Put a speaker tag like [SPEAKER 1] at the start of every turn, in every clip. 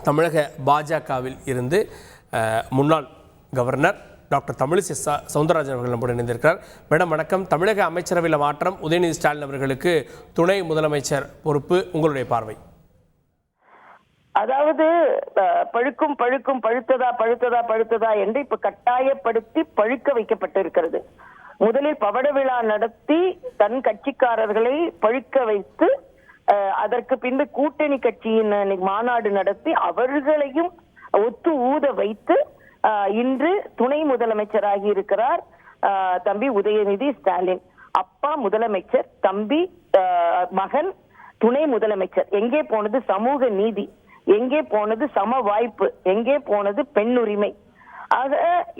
[SPEAKER 1] தமிழக பாஜகவில் இருந்து முன்னாள் கவர்னர் டாக்டர் தமிழிசை சவுந்தரராஜன் அவர்கள் நம்முடன் இணைந்திருக்கிறார். மேடம் வணக்கம். தமிழக அமைச்சரவையில் மாற்றம், உதயநிதி ஸ்டாலின் அவர்களுக்கு துணை முதலமைச்சர் பொறுப்பு, உங்களுடைய பார்வை?
[SPEAKER 2] அதாவது பழுக்கும் பழுக்கும் பழுத்ததா பழுத்ததா பழுத்ததா என்று இப்ப கட்டாயப்படுத்தி பழுக்க வைக்கப்பட்டிருக்கிறது. முதலில் பவட விழா நடத்தி தன் கட்சிக்காரர்களை பழுக்க வைத்து அதற்கு பின்பு கூட்டணி கட்சியின் மாநாடு நடத்தி அவர்களையும் ஒத்து ஊத வைத்து இன்று துணை முதலமைச்சராகி இருக்கிறார் தம்பி உதயநிதி ஸ்டாலின். அப்பா முதலமைச்சர், தம்பி மகன் துணை முதலமைச்சர். எங்கே போனது சமூக நீதி? எங்கே போனது சம வாய்ப்பு? எங்கே போனது பெண்ணுரிமை? ஆக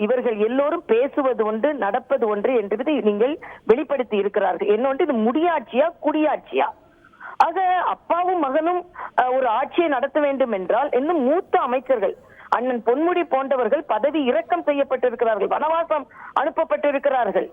[SPEAKER 2] இவர்கள் எல்லோரும் பேசுவது ஒன்று, நடப்பது ஒன்று என்பதை நீங்கள் வெளிப்படுத்தி இருக்கிறார்கள். என்னொன்று, இது முடியாட்சியா குடியாட்சியா? ஆக அப்பாவும் மகனும் ஒரு ஆட்சியை நடத்த வேண்டும் என்றால் இன்னும் மூத்த அமைச்சர்கள் அண்ணன் பொன்முடி போன்றவர்கள் பதவி இறக்கம் செய்யப்பட்டிருக்கிறார்கள், வனவாசம் அனுப்பப்பட்டிருக்கிறார்கள்.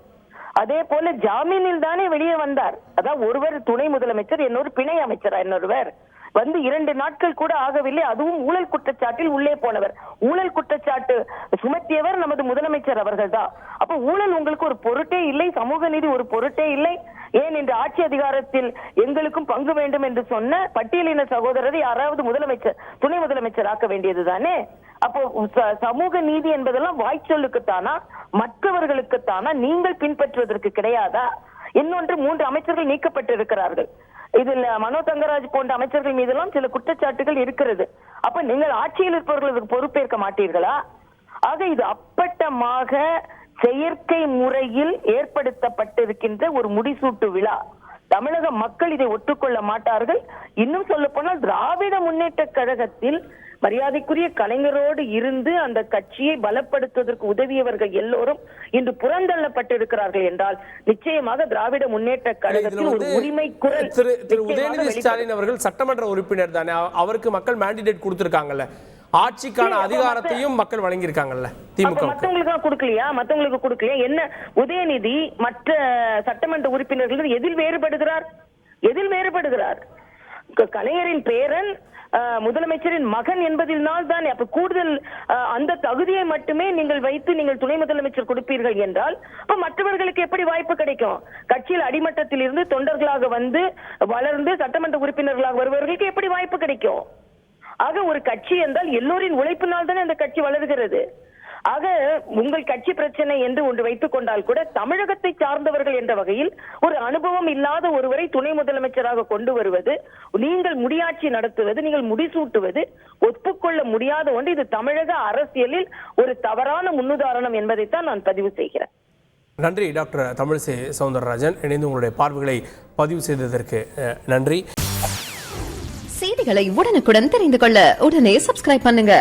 [SPEAKER 2] அதே போல ஜாமீனில் தானே வெளியே வந்தார். அதான் ஒருவர் துணை முதலமைச்சர், இன்னொரு பிணை அமைச்சரா, இன்னொருவர் வந்து 2 நாட்கள் கூட ஆகவில்லை. அதுவும் ஊழல் குற்றச்சாட்டில் உள்ளே போனவர். ஊழல் குற்றச்சாட்டு சுமத்தியவர் நமது முதலமைச்சர் அவர்கள் தான். அப்ப ஊழல் உங்களுக்கு ஒரு பொருட்டே இல்லை, சமூக நீதி ஒரு பொருட்டே இல்லை. ஏன் இந்த ஆட்சி அதிகாரத்தில் எங்களுக்கும் பங்கு வேண்டும் என்று சொன்ன பட்டியலின சகோதரரை யாராவது முதலமைச்சர் துணை முதலமைச்சர் ஆக்க வேண்டியது தானே? அப்போ சமூக நீதி என்பதெல்லாம் வாய்ச்சொல்லுக்குத்தானா, மற்றவர்களுக்குத்தானா? நீங்கள் பின்பற்றுவதற்கு கிடையாதா? இன்னொன்று, 3 அமைச்சர்கள் நீக்கப்பட்டிருக்கிறார்கள். இதில் மனோ தங்கராஜ் போன்ற அமைச்சர்கள் மீதெல்லாம் சில குற்றச்சாட்டுகள் இருக்கிறது. அப்ப நீங்கள் ஆட்சியில் இருப்பவர்களுக்கு பொறுப்பேற்க மாட்டீர்களா? ஆக இது அப்பட்டமாக செயற்கை முறையில் ஏற்படுத்தப்பட்டிருக்கின்ற ஒரு முடிசூட்டு விழா. தமிழக மக்கள் இதை ஒத்துக்கொள்ள மாட்டார்கள். இன்னும் சொல்ல போனால் திராவிட முன்னேற்ற கழகத்தில் மரியாதைக்குரிய கலைஞரோடு இருந்து அந்த கட்சியை பலப்படுத்துவதற்கு உதவியவர்கள் எல்லோரும் இன்று புறந்தள்ளப்பட்டிருக்கிறார்கள் என்றால் நிச்சயமாக திராவிட முன்னேற்ற கழகத்தில் ஒரு உரிமை குரல்.
[SPEAKER 1] திரு உதயநிதி ஸ்டாலின் அவர்கள் சட்டமன்ற உறுப்பினர் தானே, அவருக்கு மக்கள் மேண்டிடேட் கொடுத்திருக்காங்கல்ல, ஆட்சிக்கான அதிகாரத்தையும் மக்கள் வழங்கியிருக்காங்கல்ல. திமுக
[SPEAKER 2] மத்தவங்களுக்கு கொடுக்கலையா? மத்தவங்களுக்கு கொடுக்கலையா? என்ன உதயநிதி மற்ற சட்டமன்ற உறுப்பினர்கள் எதில் வேறுபடுகிறார்? எதில் வேறுபடுகிறார்? கலைஞரின் பேரன், முதலமைச்சரின் மகன் என்பதினால் தான். அப்ப கூடுதல் அந்த தகுதியை மட்டுமே நீங்கள் வைத்து நீங்கள் துணை முதலமைச்சர் கொடுப்பீர்கள் என்றால் அப்ப மற்றவர்களுக்கு எப்படி வாய்ப்பு கிடைக்கும்? கட்சியில் அடிமட்டத்தில் இருந்து தொண்டர்களாக வந்து வளர்ந்து சட்டமன்ற உறுப்பினர்களாக வருபவர்களுக்கு எப்படி வாய்ப்பு கிடைக்கும்? ஆக ஒரு கட்சி என்றால் எல்லோரின் உழைப்பினால் தானே அந்த கட்சி வளர்கிறது. ஆக உங்கள் கட்சி பிரச்சனை என்று ஒன்று வைத்துக் கொண்டால் கூட தமிழகத்தை சார்ந்தவர்கள் என்ற வகையில் ஒரு அனுபவம் இல்லாத ஒருவரை துணை முதலமைச்சராக கொண்டு வருவது, நீங்கள் முடியாட்சி நடத்துவது, நீங்கள் முடிசூட்டுவது ஒப்புக்கொள்ள முடியாத ஒன்று. இது தமிழக அரசியலில் ஒரு தவறான முன்னுதாரணம் என்பதைத்தான் நான் பதிவு செய்கிறேன்.
[SPEAKER 1] நன்றி டாக்டர் தமிழிசை சவுந்தரராஜன். இணைந்து உங்களுடைய பார்வைகளை பதிவு செய்ததற்கு நன்றி.
[SPEAKER 3] செய்திகளை உடனுக்குடன் தெரிந்து கொள்ள உடனே சப்ஸ்கிரைப் பண்ணுங்க.